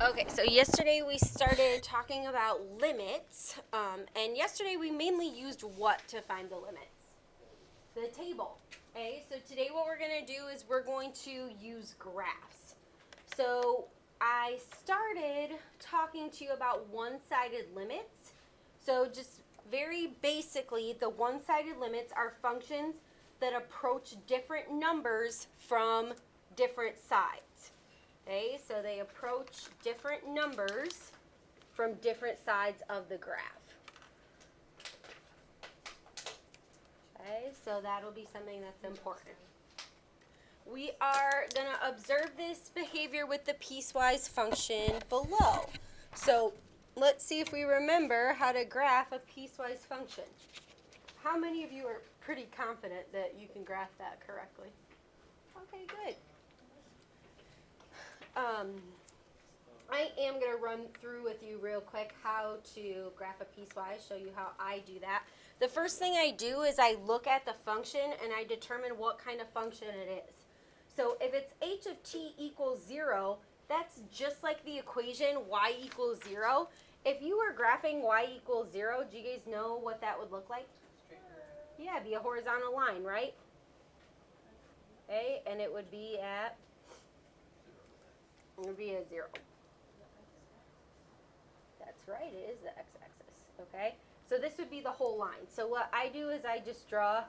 Okay, so yesterday we started talking about limits, and yesterday we mainly used what to find the limits? The table. Okay, so today what we're going to do is we're going to use graphs. So I started talking to you about one-sided limits. So just very basically, the one-sided limits are functions that approach different numbers from different sides. Okay, so they approach different numbers from different sides of the graph. Okay, so that'll be something that's important. We are going to observe this behavior with the piecewise function below. So let's see if we remember how to graph a piecewise function. How many of you are pretty confident that you can graph that correctly? Okay, good. I am going to run through with you real quick how to graph a piecewise, show you how I do that. The first thing I do is I look at the function and I determine what kind of function it is. So if it's h of t equals 0, that's just like the equation y equals 0. If you were graphing y equals 0, do you guys know what that would look like? Yeah, it'd be a horizontal line, right? Okay, and it would be at, it would be a 0. That's right, it is the x-axis, okay? So this would be the whole line. So what I do is I just draw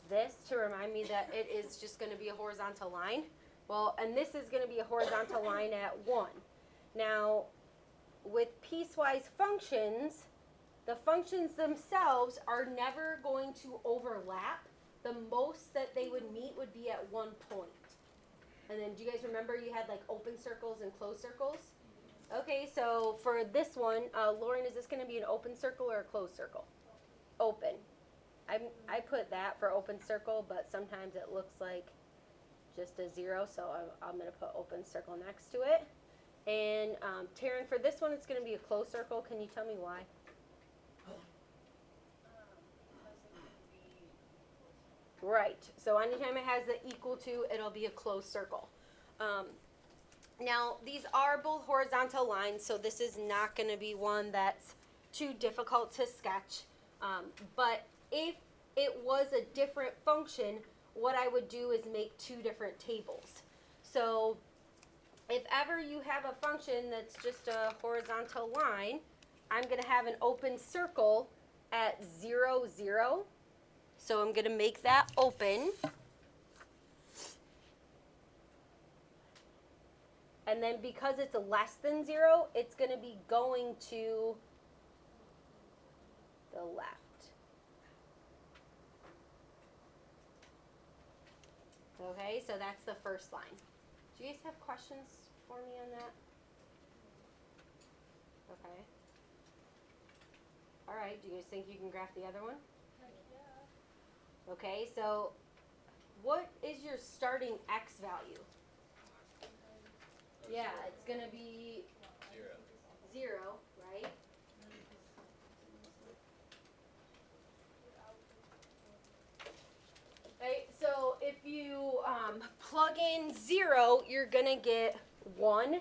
this to remind me that it is just going to be a horizontal line. Well, and this is going to be a horizontal line at 1. Now, with piecewise functions, the functions themselves are never going to overlap. The most that they would meet would be at one point. And then do you guys remember you had like open circles and closed circles? Okay, so for this one, Lauren, is this going to be an open circle or a closed circle? Open. I put that for open circle, but sometimes it looks like just a 0, so I'm going to put open circle next to it. And Taryn, for this one, it's going to be a closed circle. Can you tell me why? Right. So anytime it has the equal to, it'll be a closed circle. Now, these are both horizontal lines, so this is not going to be one that's too difficult to sketch. But if it was a different function, what I would do is make two different tables. So if ever you have a function that's just a horizontal line, I'm going to have an open circle at 0, 0. So I'm going to make that open. And then because it's less than 0, it's going to be going to the left. Okay, so that's the first line. Do you guys have questions for me on that? Okay. All right, do you guys think you can graph the other one? Yeah. Okay, so what is your starting x value? Yeah, it's going to be 0, right? Right, so if you plug in 0, you're going to get 1.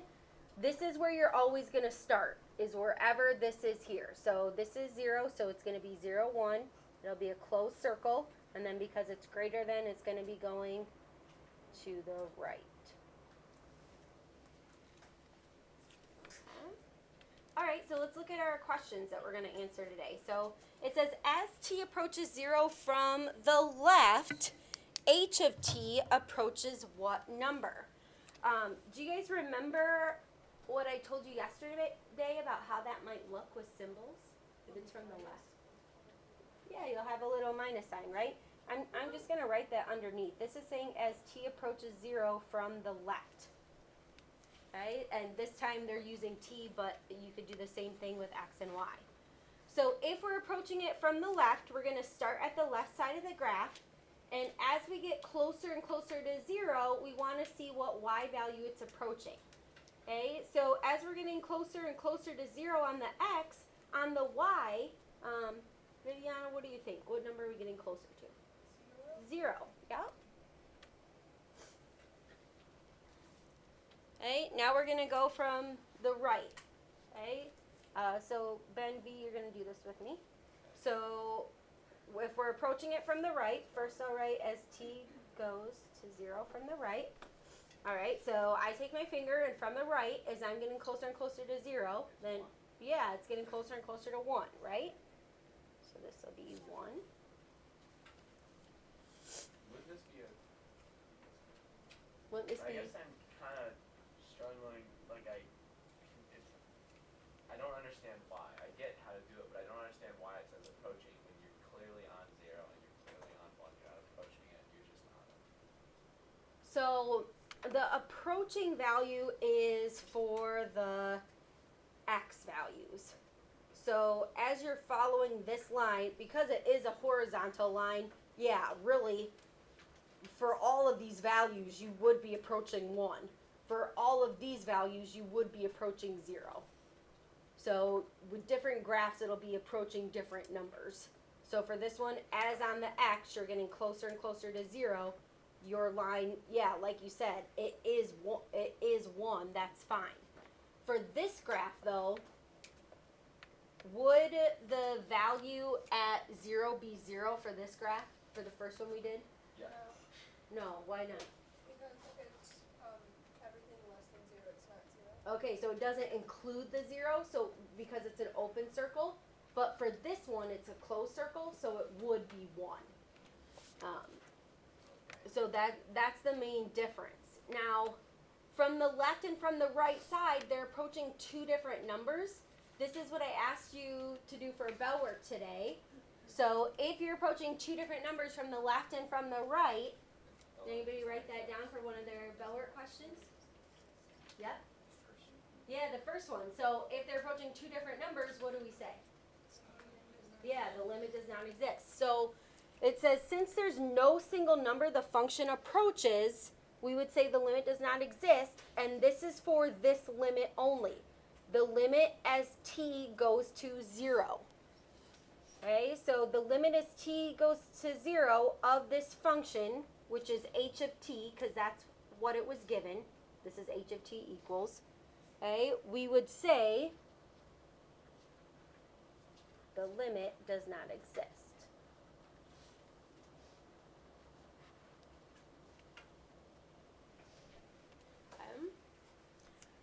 This is where you're always going to start, is wherever this is here. So this is 0, so it's going to be 0, 1. It'll be a closed circle, and then because it's greater than, it's going to be going to the right. All right, so let's look at our questions that we're going to answer today. So it says, as t approaches 0 from the left, h of t approaches what number? Do you guys remember what I told you yesterday about how that might look with symbols if it's from the left? Yeah, you'll have a little minus sign, right? I'm just going to write that underneath. This is saying as t approaches 0 from the left. Right? And this time they're using t, but you could do the same thing with x and y. So if we're approaching it from the left, we're going to start at the left side of the graph. And as we get closer and closer to 0, we want to see what y value it's approaching. Okay? So as we're getting closer and closer to 0 on the x, on the y, Viviana, what do you think? What number are we getting closer to? 0. Yep. Okay, now we're going to go from the right. Okay? So Ben V, you're going to do this with me. So if we're approaching it from the right, first I'll write as t goes to 0 from the right. All right, so I take my finger, and from the right, as I'm getting closer and closer to 0, then, yeah, it's getting closer and closer to 1, right? So this will be 1. Would this be a... Wouldn't this I be... guess I'm kind of struggling, like I don't understand why. I get how to do it, but I don't understand why it says approaching when you're clearly on 0 and you're clearly on 1. You're not approaching it, you're just on it. So the approaching value is for the x values. So as you're following this line, because it is a horizontal line, yeah, really, for all of these values, you would be approaching 1. For all of these values, you would be approaching 0. So with different graphs, it'll be approaching different numbers. So for this one, as on the x, you're getting closer and closer to 0. Your line, yeah, like you said, it is 1. That's fine. For this graph, though, would the value at 0 be 0 for this graph, for the first one we did? Yeah. No, why not? Because it's everything less than 0, it's not 0. Okay, so it doesn't include the 0, so because it's an open circle. But for this one, it's a closed circle, so it would be 1. So that's the main difference. Now, from the left and from the right side, they're approaching 2 different numbers. This is what I asked you to do for bell work today. So if you're approaching 2 different numbers from the left and from the right, did anybody write that down for one of their bell work questions? Yep. Yeah, the first one. So if they're approaching 2 different numbers, what do we say? Yeah, the limit does not exist. So it says since there's no single number the function approaches, we would say the limit does not exist, and this is for this limit only. The limit as t goes to 0. Okay, so the limit as t goes to 0 of this function, which is h of t, because that's what it was given. This is h of t equals. Okay, we would say the limit does not exist.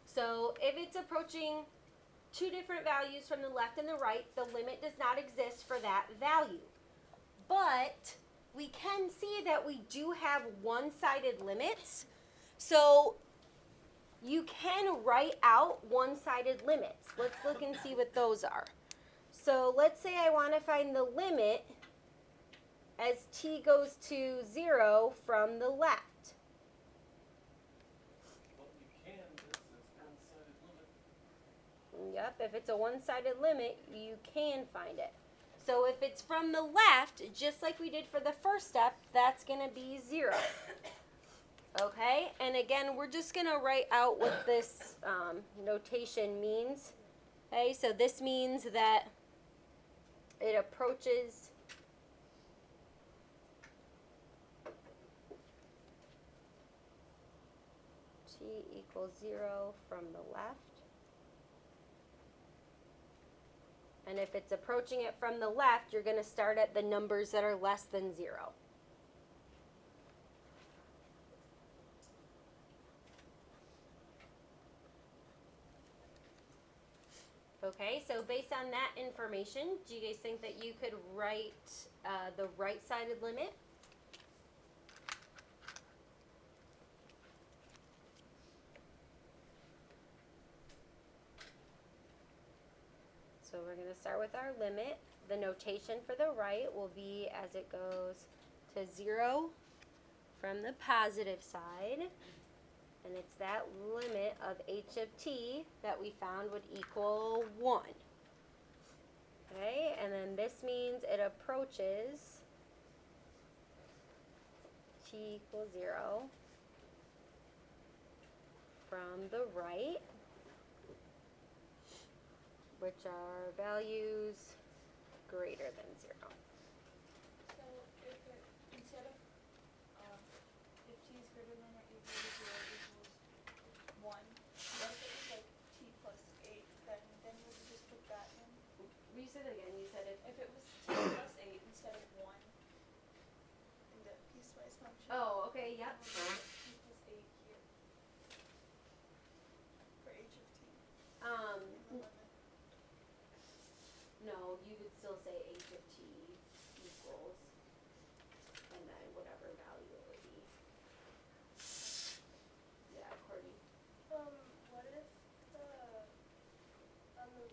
So if it's approaching 2 different values from the left and the right, the limit does not exist for that value. But we can see that we do have one-sided limits. So you can write out one-sided limits. Let's look and see what those are. So let's say I want to find the limit as t goes to 0 from the left. Yep, if it's a one-sided limit, you can find it. So if it's from the left, just like we did for the first step, that's going to be 0. Okay, and again, we're just going to write out what this notation means. Okay, so this means that it approaches t equals 0 from the left. And if it's approaching it from the left, you're going to start at the numbers that are less than 0. Okay, so based on that information, do you guys think that you could write the right-sided limit? So we're going to start with our limit. The notation for the right will be as it goes to 0 from the positive side. And it's that limit of h of t that we found would equal 1. Okay, and then this means it approaches t equals 0 from the right, which are values greater than 0. So if it, instead of, if t is greater than or equal to 0 equals 1, what if it was like t plus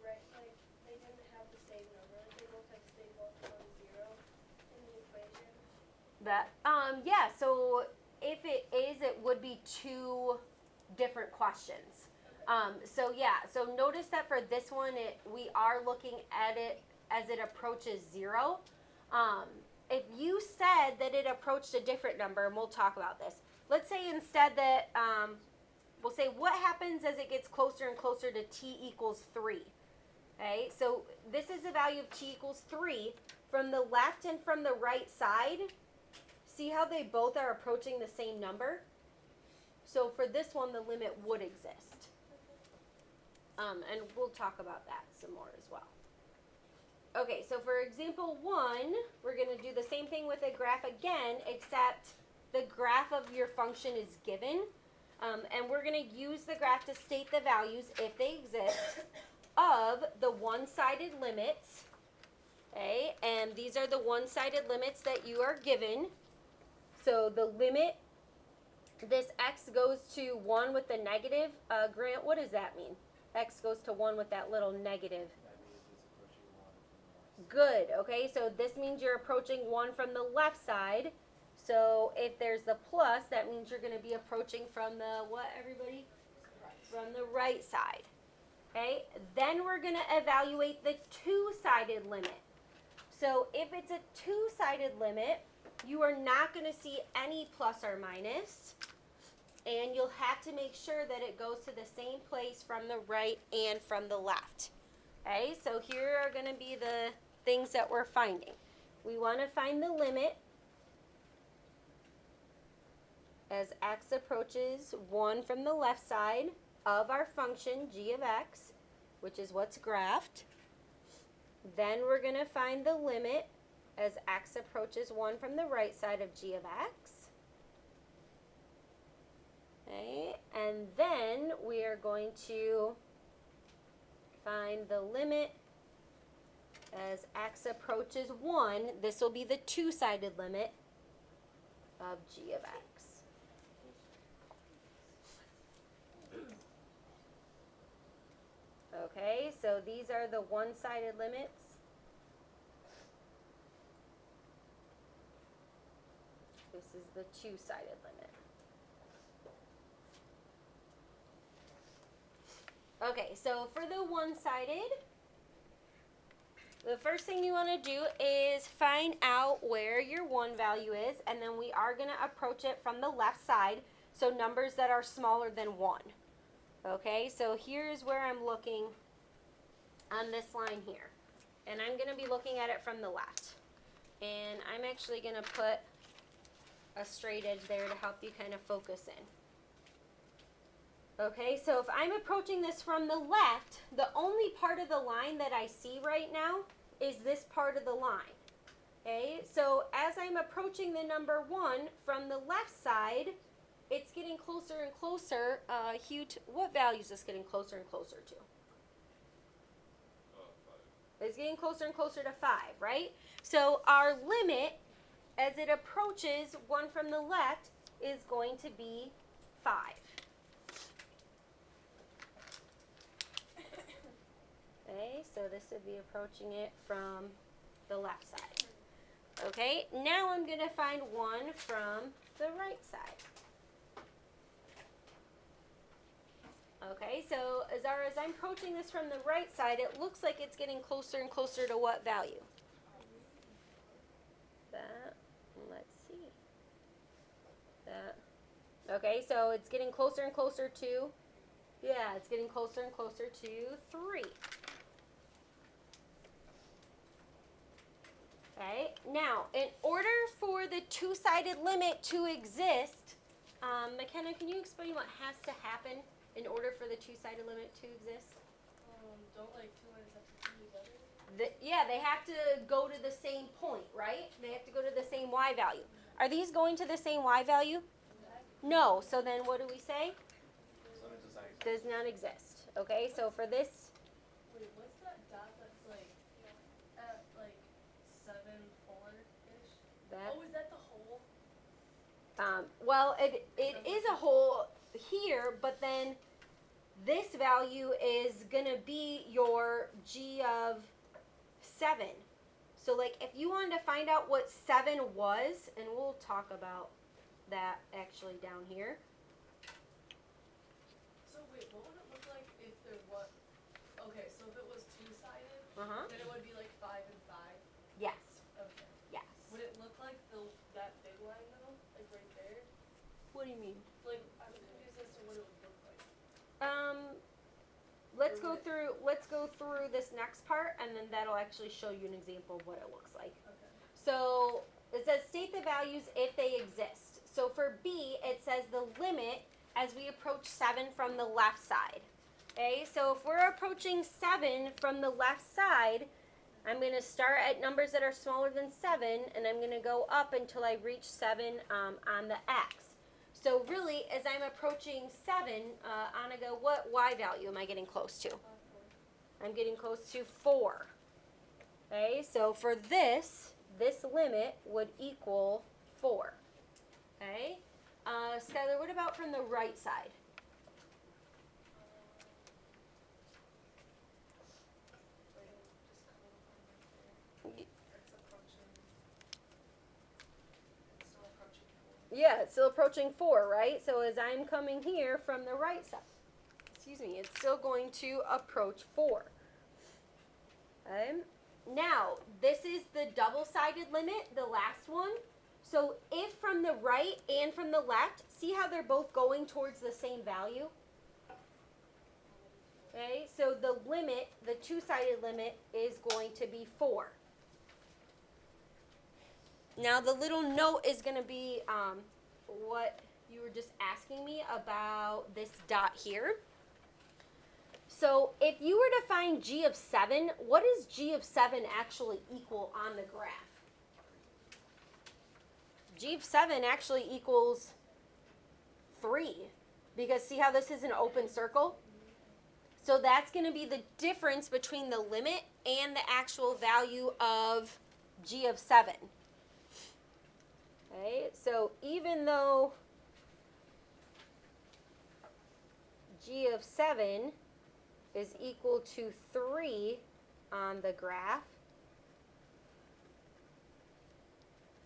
right, like, they didn't have the same number, like, they both had to stay both on 0 in the equation? Yeah, so if it is, it would be two different questions. So yeah, so notice that for this one, we are looking at it as it approaches 0. If you said that it approached a different number, and we'll talk about this. Let's say instead that, we'll say what happens as it gets closer and closer to t equals 3. Okay, so this is the value of t equals 3. From the left and from the right side, see how they both are approaching the same number? So for this one, the limit would exist. And we'll talk about that some more as well. Okay, so for example 1, we're going to do the same thing with a graph again, except the graph of your function is given. And we're going to use the graph to state the values, if they exist, of the one-sided limits. Okay, and these are the one-sided limits that you are given. So the limit, this x goes to 1 with the negative. Grant, what does that mean? X goes to 1 with that little negative. That means it's approaching 1 from the left. Good, okay, so this means you're approaching 1 from the left side. So if there's the plus, that means you're going to be approaching from the, what, everybody? From the right side. Okay, then we're going to evaluate the two-sided limit. So if it's a two-sided limit, you are not going to see any plus or minus, and you'll have to make sure that it goes to the same place from the right and from the left. Okay, so here are going to be the things that we're finding. We want to find the limit as x approaches 1 from the left side of our function g of x, which is what's graphed. Then we're going to find the limit as x approaches 1 from the right side of g of x. Okay, and then we are going to find the limit as x approaches 1. This will be the two-sided limit of g of x. Okay, so these are the one-sided limits. This is the two-sided limit. Okay, so for the one-sided, the first thing you want to do is find out where your 1 value is, and then we are going to approach it from the left side, so numbers that are smaller than 1. Okay, so here's where I'm looking on this line here. And I'm going to be looking at it from the left. And I'm actually going to put a straight edge there to help you kind of focus in. Okay, so if I'm approaching this from the left, the only part of the line that I see right now is this part of the line. Okay, so as I'm approaching the number 1 from the left side, it's getting closer and closer. Hugh, what value is this getting closer and closer to? 5. It's getting closer and closer to 5, right? So our limit, as it approaches 1 from the left, is going to be 5. Okay, so this would be approaching it from the left side. Okay, now I'm going to find 1 from the right side. Okay, so as I'm approaching this from the right side, it looks like it's getting closer and closer to what value? That, let's see. That. Okay, so it's getting closer and closer to, yeah, it's getting closer and closer to 3. Okay, now, in order for the two-sided limit to exist, McKenna, can you explain what has to happen in order for the two-sided limit to exist? Don't like two lines have to come together? Yeah, they have to go to the same point, right? They have to go to the same y value. Are these going to the same y value? No, so then what do we say? So it Does not exist. Okay, so for this, Wait, what's that dot that's like, at like 7 4-ish? that, Oh, is that the hole? well, it is a hole here, but then this value is going to be your g of 7. So like if you wanted to find out what 7 was, and we'll talk about that actually down here. So wait, what would it look like if there was? Okay, so if it was two-sided, Uh-huh. then it would be like 5 and 5. Yes. Okay. Yes. Would it look like that big line though, like right there? What do you mean? Like I'm confused as to what it would look like. Let's Or go through this next part, and then that'll actually show you an example of what it looks like. Okay. So it says state the values if they exist. So for B, it says the limit as we approach 7 from the left side. Okay, so if we're approaching 7 from the left side, I'm going to start at numbers that are smaller than 7, and I'm going to go up until I reach 7 on the x. So really, as I'm approaching 7, Anna, go, what y value am I getting close to? 4. I'm getting close to 4. Okay, so for this limit would equal 4. Okay, Skylar, what about from the right side? Wait, just clarifying right there. It's still approaching 4. Yeah, it's still approaching 4, right? So as I'm coming here from the right side, it's still going to approach 4. Okay. Now, this is the double-sided limit, the last one. So if from the right and from the left, see how they're both going towards the same value? Okay, so the limit, the two-sided limit, is going to be 4. Now the little note is going to be what you were just asking me about this dot here. So if you were to find g of 7, what does g of 7 actually equal on the graph? G of 7 actually equals 3, because see how this is an open circle? So that's going to be the difference between the limit and the actual value of g of 7. Okay, so even though g of 7 is equal to 3 on the graph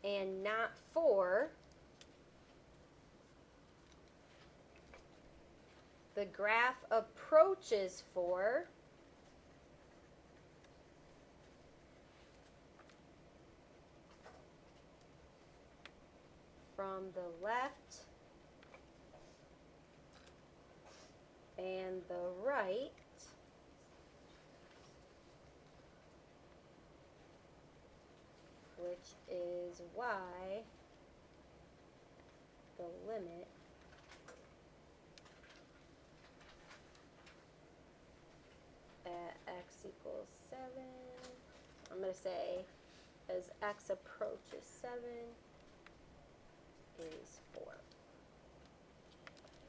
and not 4, the graph approaches 4 from the left and the right, which is why the limit at x equals 7, I'm going to say as x approaches 7 is 4.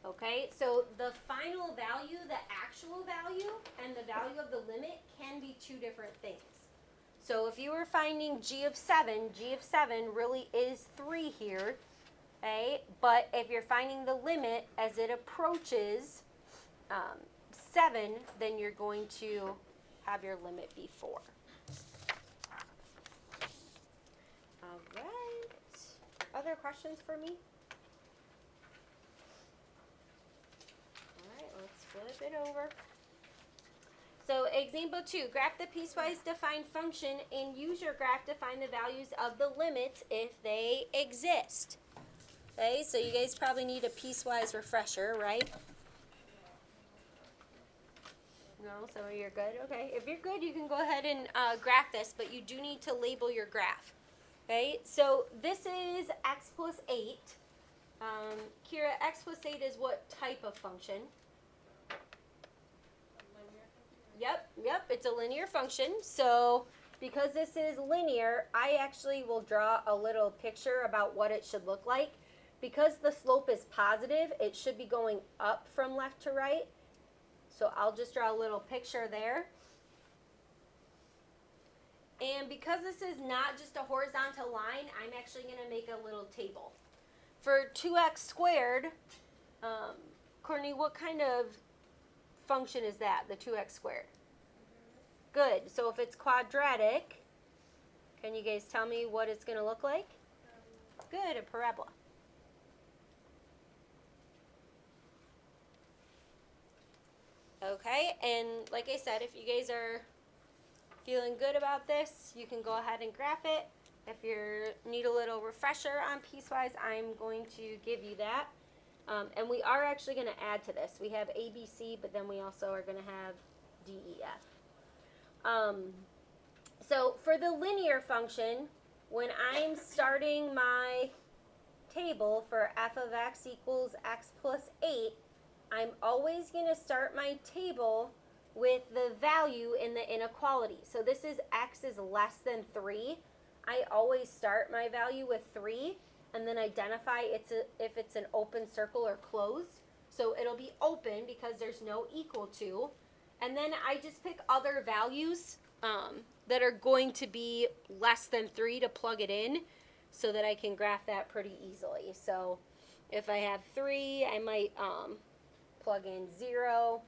Okay, so the final value, the actual value, and the value of the limit can be two different things. So if you were finding g of 7 really is 3 here, okay? But if you're finding the limit as it approaches 7, then you're going to have your limit be 4. All right. Other questions for me? All right, let's flip it over. So example 2, graph the piecewise defined function and use your graph to find the values of the limits if they exist. Okay, so you guys probably need a piecewise refresher, right? No, so you're good? Okay, if you're good, you can go ahead and graph this, but you do need to label your graph. Okay, so this is x plus 8. Kira, x plus 8 is what type of function? Yep, it's a linear function. So because this is linear, I actually will draw a little picture about what it should look like. Because the slope is positive, it should be going up from left to right. So I'll just draw a little picture there. And because this is not just a horizontal line, I'm actually going to make a little table. For 2x squared, Courtney, what kind of function is that, the 2x squared? Good. So if it's quadratic, can you guys tell me what it's going to look like? Good, a parabola. Okay, and like I said, if you guys are feeling good about this, you can go ahead and graph it. If you need a little refresher on piecewise, I'm going to give you that. And we are actually going to add to this. We have A, B, C, but then we also are going to have D, E, F. So for the linear function, when I'm starting my table for f of x equals x plus 8, I'm always going to start my table with the value in the inequality. So this is x is less than 3. I always start my value with 3 and then identify if it's an open circle or closed. So it'll be open because there's no equal to. And then I just pick other values that are going to be less than 3 to plug it in so that I can graph that pretty easily. So if I have 3, I might plug in 0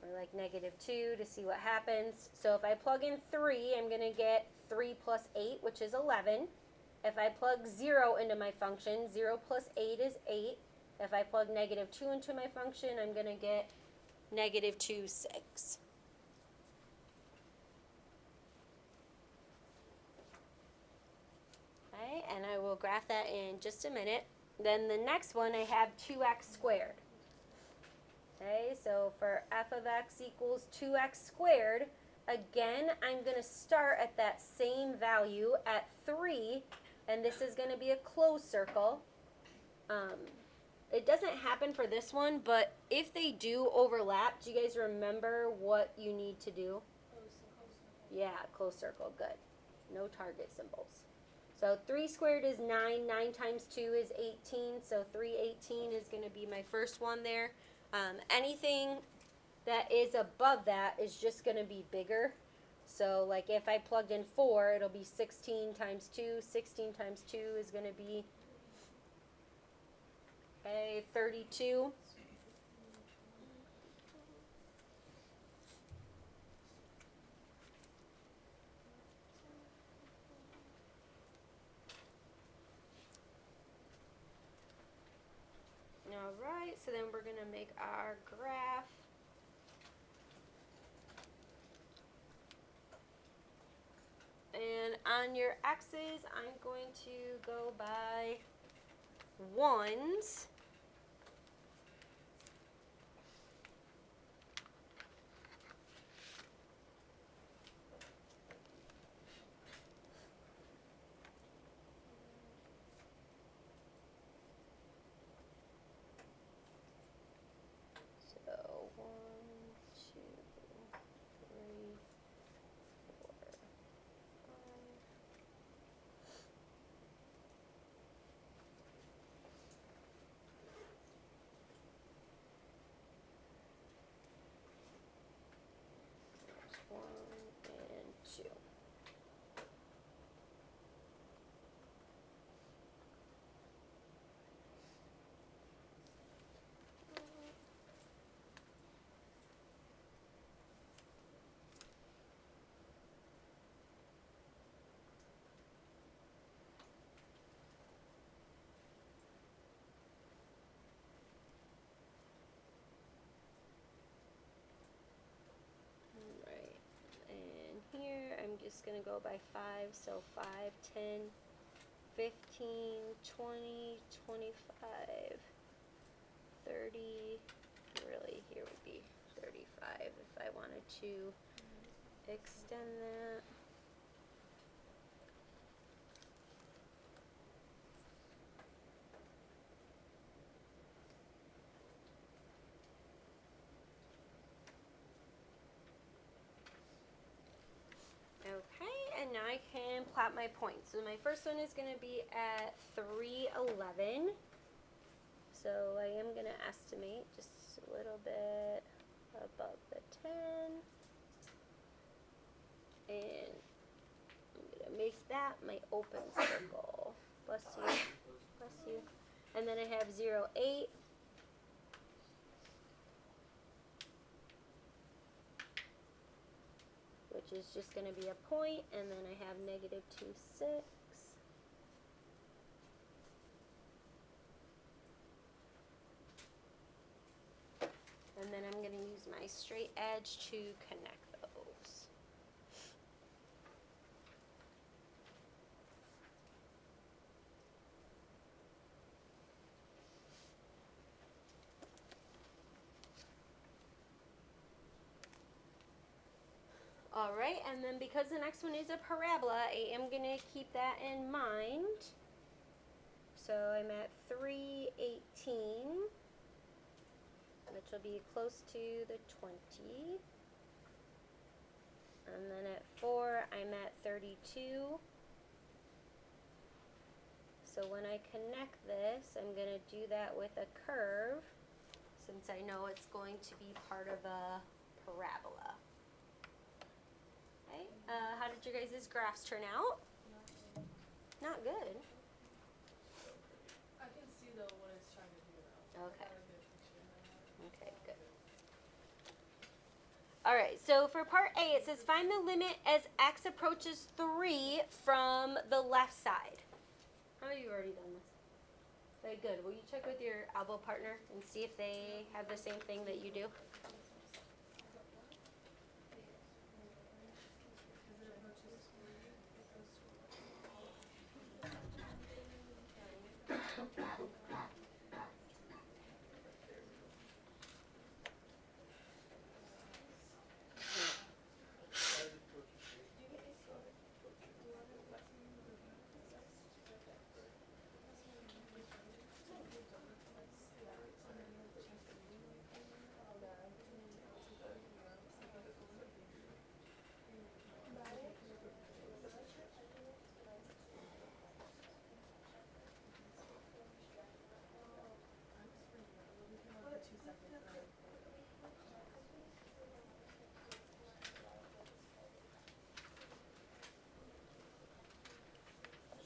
or like -2 to see what happens. So if I plug in 3, I'm going to get 3 plus 8, which is 11. If I plug 0 into my function, 0 plus 8 is 8. If I plug -2 into my function, I'm going to get -2, 6. Okay, and I will graph that in just a minute. Then the next one, I have 2x squared. Okay, so for f of x equals 2x squared, again, I'm going to start at that same value at 3, and this is going to be a closed circle. It doesn't happen for this one, but if they do overlap, do you guys remember what you need to do? Yeah, closed circle, good. No target symbols. So 3 squared is 9, 9 times 2 is 18, so 318 is going to be my first one there. Anything that is above that is just going to be bigger. So like if I plugged in 4, it'll be 16 times 2. 16 times 2 is going to be 32. Alright, so then we're going to make our graph. And on your x's, I'm going to go by ones. So 1, 2, 3, 4, 5. There's 1 and 2. Right, and here I'm just going to go by 5, so 5, 10, 15, 20, 25, 30, really here would be 35 if I wanted to extend that. Okay, and now I can plot my points. So my first one is going to be at 311. So I am going to estimate just a little bit above the 10. And I'm going to make that my open circle. Bless you. Bless you. And then I have 0, 8. which is just going to be a point, and then I have negative 2, 6. And then I'm going to use my straight edge to connect those. All right, and then because the next one is a parabola, I am going to keep that in mind. So I'm at 318, which will be close to the 20. And then at 4, I'm at 32. So when I connect this, I'm going to do that with a curve, since I know it's going to be part of a parabola. Okay, how did your guys' graphs turn out? Not good. I can see though what it's trying to do though. Okay. I got a good picture in my head. Okay, good. All right, so for part A, it says find the limit as x approaches 3 from the left side. How have you already done this? Okay, good. Will you check with your elbow partner and see if they have the same thing that you do? As it approaches 3, it goes to 11.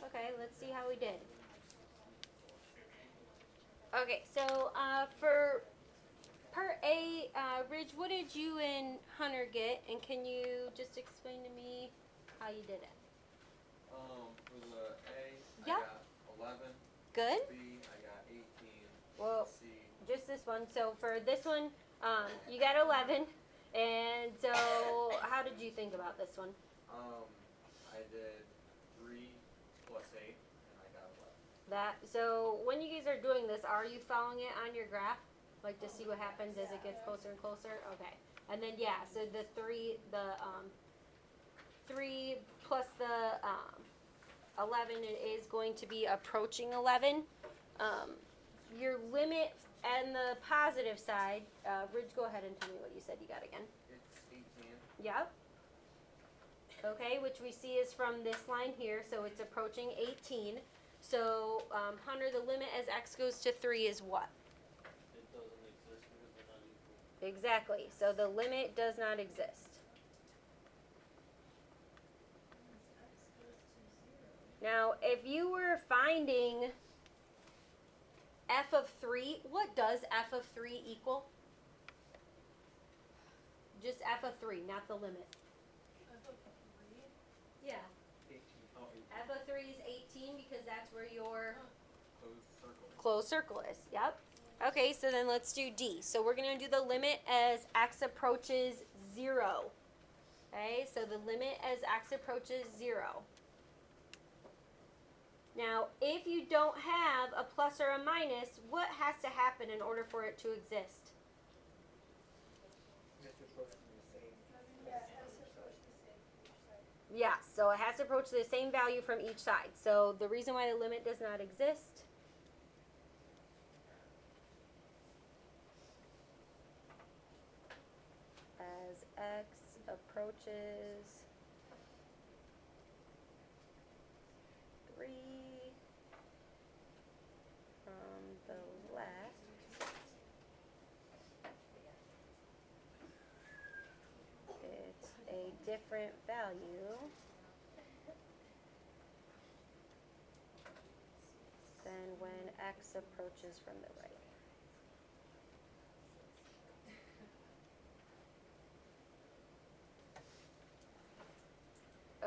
Okay, let's see how we did. Okay, so for part A, Ridge, what did you and Hunter get? And can you just explain to me how you did it? For the A, Yep. I got 11. Good. B, I got 18. Well, C, just this one. So for this one, you got 11. And so how did you think about this one? I did 3 plus 8, and I got 11. So when you guys are doing this, are you following it on your graph? Like to see what happens as it gets closer and closer? Okay. And then yeah, so the 3 plus the 11 is going to be approaching 11. Your limit and the positive side, Ridge, go ahead and tell me what you said you got again. It's 18. Yep. Okay, which we see is from this line here, so it's approaching 18. So, Hunter, the limit as x goes to 3 is what? It doesn't exist because they're not equal. Exactly. So the limit does not exist. Now, if you were finding f of 3, what does f of 3 equal? Just f of 3, not the limit. Yeah. 18. Oh, 18. F of 3 is 18 because that's where your Closed circle. closed circle is. Yep. Okay, so then let's do D. So we're going to do the limit as x approaches 0. Okay, so the limit as x approaches 0. Now, if you don't have a plus or a minus, what has to happen in order for it to exist? Yeah, so it has to approach the same value from each side. So the reason why the limit does not exist as x approaches 3 from the left, it's a different value than when x approaches from the right.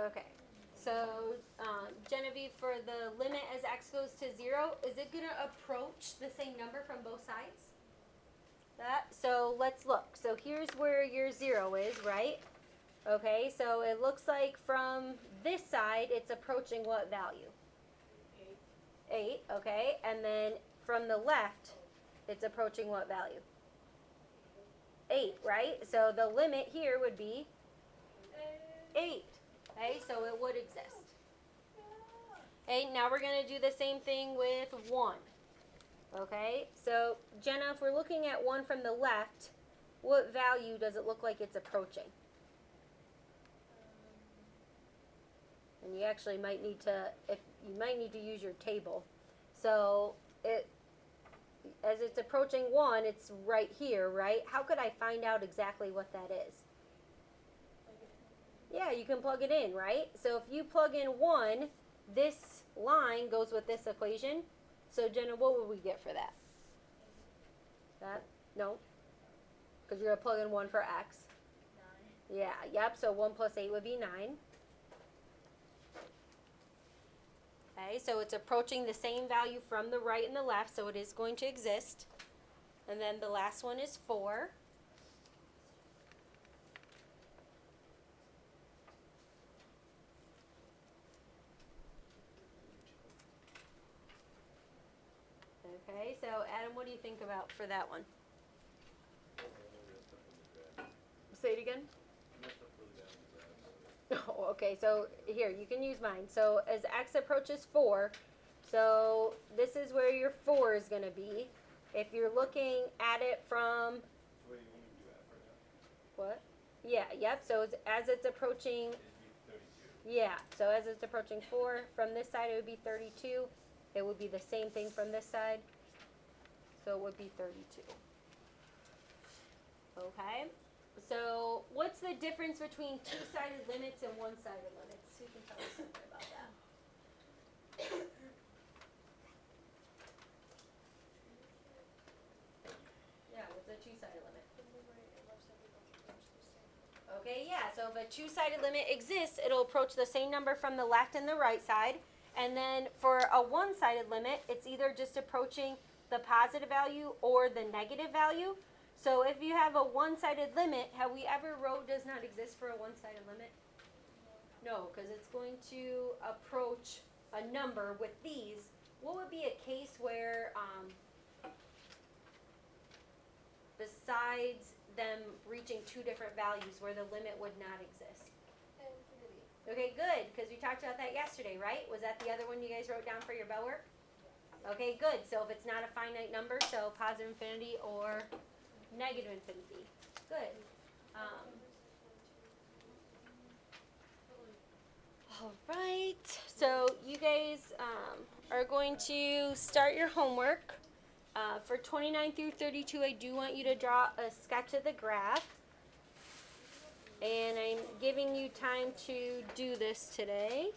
Okay. So, Genevieve, for the limit as x goes to 0, is it going to approach the same number from both sides? That. So, let's look. So, here's where your 0 is, right? Okay, so it looks like from this side, it's approaching what value? 8, okay. And then from the left, it's approaching what value? 8, right? So, the limit here would be 8. Okay, so it would exist. Okay, now we're going to do the same thing with 1. Okay, so Jenna, if we're looking at 1 from the left, what value does it look like it's approaching? And you actually might need to, use your table. So as it's approaching 1, it's right here, right? How could I find out exactly what that is? Yeah, you can plug it in, right? So if you plug in 1, this line goes with this equation. So Jenna, what would we get for that? That? No. Because you're going to plug in 1 for x. 9. Yeah, yep, so 1 plus 8 would be 9. Okay, so it's approaching the same value from the right and the left, so it is going to exist. And then the last one is 4. Okay, so Adam, what do you think about for that one? Say it again. Oh, okay, so here, you can use mine. So as x approaches 4, so this is where your 4 is going to be. If you're looking at it from... What do you want me to do that for now? What? Yeah, yep, so as it's approaching... It'd be 32. Yeah, so as it's approaching 4, from this side it would be 32. It would be the same thing from this side. So it would be 32. Okay? So what's the difference between two-sided limits and one-sided limits? Who can tell me something about that? Yeah, what's a two-sided limit? Okay, yeah, so if a two-sided limit exists, it'll approach the same number from the left and the right side. And then for a one-sided limit, it's either just approaching the positive value or the negative value. So if you have a one-sided limit, have we ever wrote does not exist for a one-sided limit? No, because it's going to approach a number with these. What would be a case where, besides them reaching two different values, where the limit would not exist? Infinity. Okay, good, because we talked about that yesterday, right? Was that the other one you guys wrote down for your bell work? Okay, good. So if it's not a finite number, so positive infinity or negative infinity. Good. All right. So you guys are going to start your homework. For 29 through 32, I do want you to draw a sketch of the graph. And I'm giving you time to do this today.